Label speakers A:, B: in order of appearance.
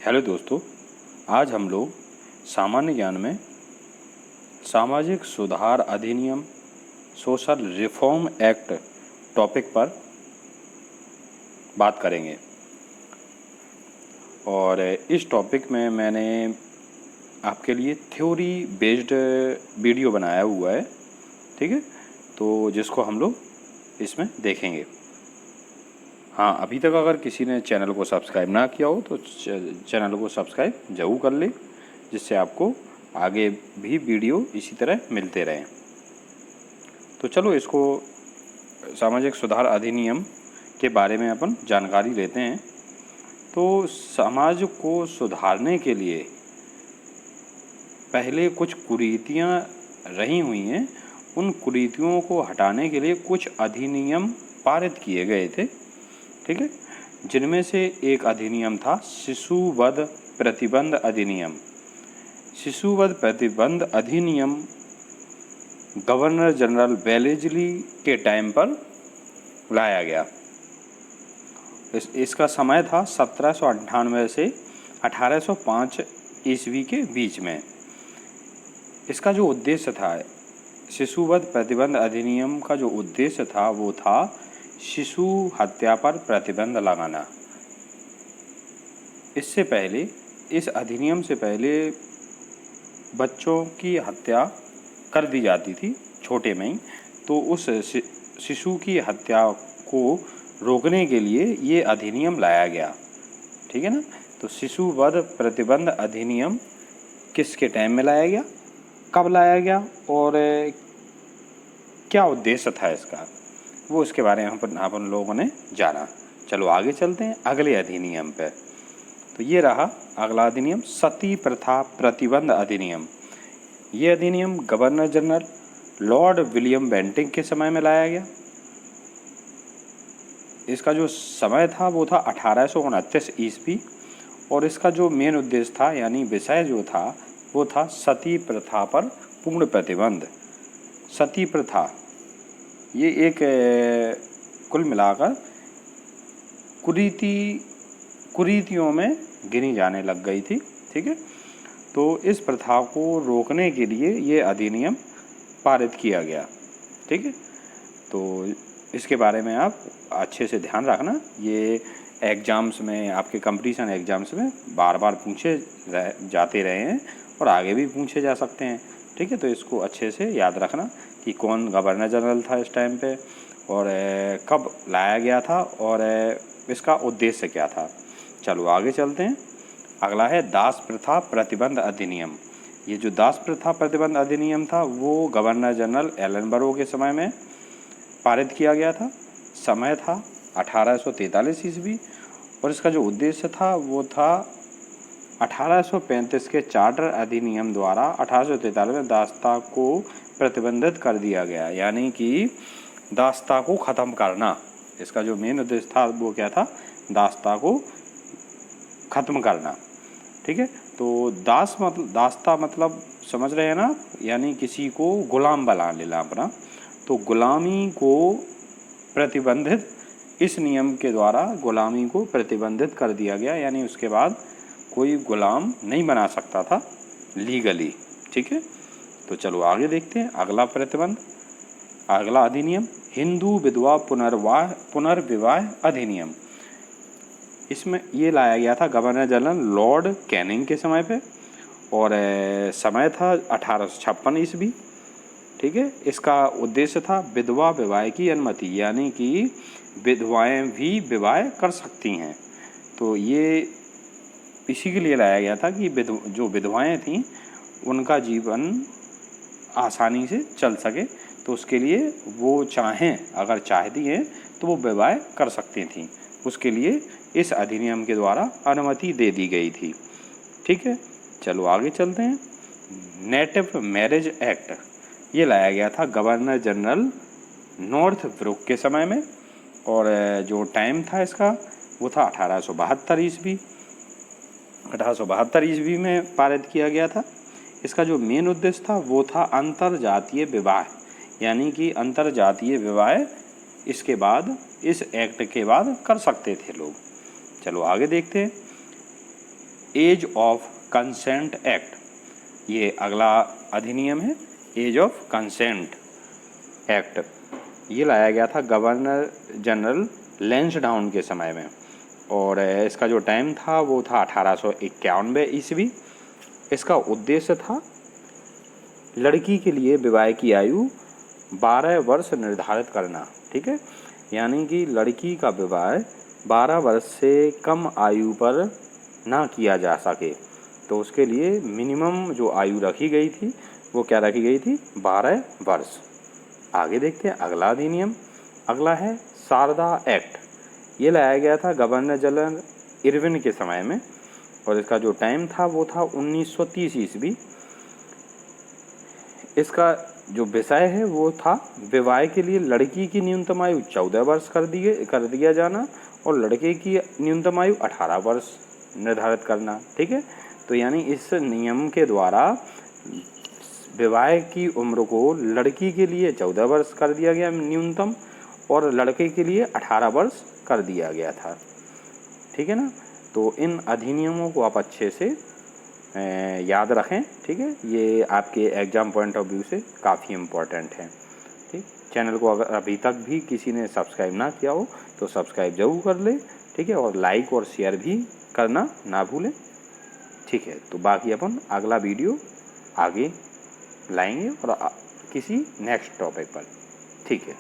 A: Hello दोस्तों, आज हम लोग सामान्य ज्ञान में सामाजिक सुधार अधिनियम सोशल रिफॉर्म एक्ट टॉपिक पर बात करेंगे। और इस टॉपिक में मैंने आपके लिए थ्योरी बेस्ड वीडियो बनाया हुआ है, ठीक है, तो जिसको हम लोग इसमें देखेंगे। हाँ, अभी तक अगर किसी ने चैनल को सब्सक्राइब ना किया हो तो चैनल को सब्सक्राइब ज़रूर कर ले, जिससे आपको आगे भी वीडियो इसी तरह मिलते रहें। तो चलो इसको सामाजिक सुधार अधिनियम के बारे में अपन जानकारी लेते हैं। तो समाज को सुधारने के लिए पहले कुछ कुरीतियाँ रही हुई हैं, उन कुरीतियों को हटाने के लिए कुछ अधिनियम पारित किए गए थे, ठीक है, जिनमें से एक अधिनियम था शिशु वध प्रतिबंध अधिनियम। शिशु वध प्रतिबंध अधिनियम गवर्नर जनरल वेलेस्ली के टाइम पर लाया गया। इसका समय था 1798 से 1805 ईस्वी के बीच में। इसका जो उद्देश्य था, शिशु वध प्रतिबंध अधिनियम का जो उद्देश्य था वो था शिशु हत्या पर प्रतिबंध लगाना। इससे पहले, इस अधिनियम से पहले बच्चों की हत्या कर दी जाती थी छोटे में ही, तो उस शिशु की हत्या को रोकने के लिए ये अधिनियम लाया गया, ठीक है ना। तो शिशु वध प्रतिबंध अधिनियम किसके टाइम में लाया गया, कब लाया गया और क्या उद्देश्य था इसका, वो इसके बारे में अपन लोगों ने जाना। चलो आगे चलते हैं अगले अधिनियम पे। तो ये रहा अगला अधिनियम, सती प्रथा प्रतिबंध अधिनियम। ये अधिनियम governor general Lord William Bentinck के समय में लाया गया। इसका जो समय था वो था 1829 ईस्वी, और इसका जो मेन उद्देश्य था यानी विषय जो था वो था सती प्रथा पर पूर्ण प्रतिबंध। सती प्रथा ये एक कुल मिलाकर कुरीतियों में गिनी जाने लग गई थी, ठीक है। तो इस प्रथा को रोकने के लिए ये अधिनियम पारित किया गया, ठीक है। तो इसके बारे में आप अच्छे से ध्यान रखना, ये एग्ज़ाम्स में, आपके कंपटीशन एग्ज़ाम्स में बार बार पूछे जाते रहे हैं और आगे भी पूछे जा सकते हैं, ठीक है। तो इसको अच्छे से याद रखना कि कौन गवर्नर जनरल था इस टाइम पे और कब लाया गया था और इसका उद्देश्य क्या था। चलो आगे चलते हैं। अगला है दास प्रथा प्रतिबंध अधिनियम। ये जो दास प्रथा प्रतिबंध अधिनियम था वो गवर्नर जनरल एलनबरो के समय में पारित किया गया था। समय था 1843 ईस्वी, और इसका जो उद्देश्य था वो था 1835 के चार्टर अधिनियम द्वारा 1843 में दासता को प्रतिबंधित कर दिया गया, यानी कि दासता को ख़त्म करना। इसका जो मेन उद्देश्य था वो क्या था, दासता को ख़त्म करना, ठीक है। तो दासता मतलब समझ रहे हैं ना, यानी किसी को गुलाम बना लेना अपना। तो गुलामी को प्रतिबंधित, इस नियम के द्वारा गुलामी को प्रतिबंधित कर दिया गया, यानी उसके बाद कोई गुलाम नहीं बना सकता था लीगली, ठीक है। तो चलो आगे देखते हैं अगला प्रतिबंध, अगला अधिनियम हिंदू विधवा पुनर्विवाह अधिनियम। इसमें ये लाया गया था गवर्नर जनरल लॉर्ड कैनिंग के समय पे, और समय था 1856 ईस्वी, ठीक है। इसका उद्देश्य था विधवा विवाह की अनुमति, यानी कि विधवाएं भी विवाह कर सकती हैं। तो ये इसी के लिए लाया गया था कि जो विधवाएं थीं उनका जीवन आसानी से चल सके, तो उसके लिए वो चाहें, अगर चाहती हैं तो वो विवाह कर सकती थीं। उसके लिए इस अधिनियम के द्वारा अनुमति दे दी गई थी, ठीक है। चलो आगे चलते हैं। नेटिव मैरिज एक्ट, ये लाया गया था गवर्नर जनरल नॉर्थ ब्रुक के समय में, और जो टाइम था इसका वो था 1872 ईस्वी। 1872 ईस्वी में पारित किया गया था। इसका जो मेन उद्देश्य था वो था अंतरजातीय विवाह, यानी कि अंतरजातीय विवाह इसके बाद, इस एक्ट के बाद कर सकते थे लोग। चलो आगे देखते हैं। एज ऑफ कंसेंट एक्ट, ये अगला अधिनियम है एज ऑफ कंसेंट एक्ट। ये लाया गया था गवर्नर जनरल लैंसडाउन के समय में और इसका जो टाइम था वो था 1891 ईस्वी। इसका उद्देश्य था लड़की के लिए विवाह की आयु 12 वर्ष निर्धारित करना, ठीक है, यानी कि लड़की का विवाह 12 वर्ष से कम आयु पर ना किया जा सके, तो उसके लिए मिनिमम जो आयु रखी गई थी वो क्या रखी गई थी, 12 वर्ष। आगे देखते हैं अगला अधिनियम, अगला है शारदा एक्ट। ये लाया गया था गवर्नर जनरल इरविन के समय में और इसका जो टाइम था वो था 1930 ईस्वी। इसका जो विषय है वो था विवाह के लिए लड़की की न्यूनतम आयु 14 वर्ष कर दिया जाना और लड़के की न्यूनतम आयु 18 वर्ष निर्धारित करना, ठीक है। तो यानी इस नियम के द्वारा विवाह की उम्र को लड़की के लिए 14 वर्ष कर दिया गया न्यूनतम और लड़के के लिए 18 वर्ष कर दिया गया था, ठीक है ना। तो इन अधिनियमों को आप अच्छे से याद रखें, ठीक है, ये आपके एग्ज़ाम पॉइंट ऑफ व्यू से काफ़ी इम्पोर्टेंट है, ठीक। चैनल को अगर अभी तक भी किसी ने सब्सक्राइब ना किया हो तो सब्सक्राइब ज़रूर कर ले, ठीक है, और लाइक और शेयर भी करना ना भूलें, ठीक है। तो बाकी अपन अगला वीडियो आगे लाएंगे और किसी नेक्स्ट टॉपिक पर, ठीक है।